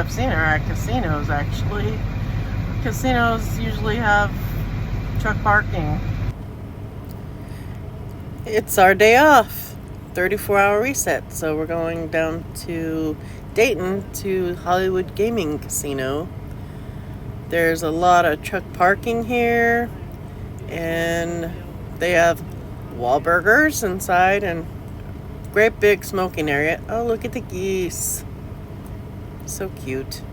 I've seen are at casinos, actually. Casinos usually have truck parking. It's our day off, 34-hour reset, so we're going down to Dayton to Hollywood Gaming Casino. There's a lot of truck parking here, and they have Wahlburgers inside and great big smoking area. Oh, look at the geese. So cute.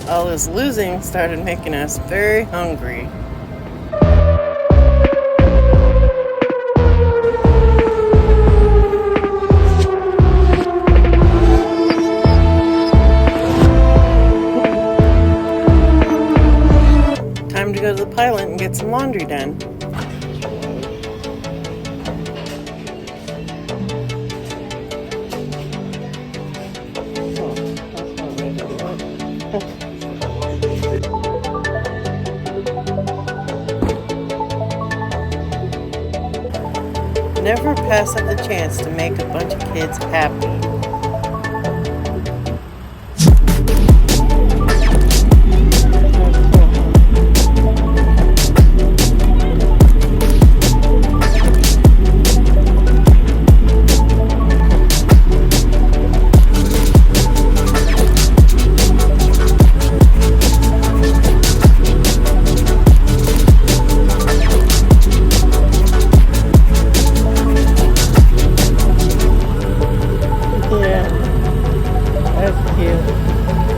All this losing started making us very hungry. Time to go to the pilot and get some laundry done. Never pass up the chance to make a bunch of kids happy. Yeah, that's cute.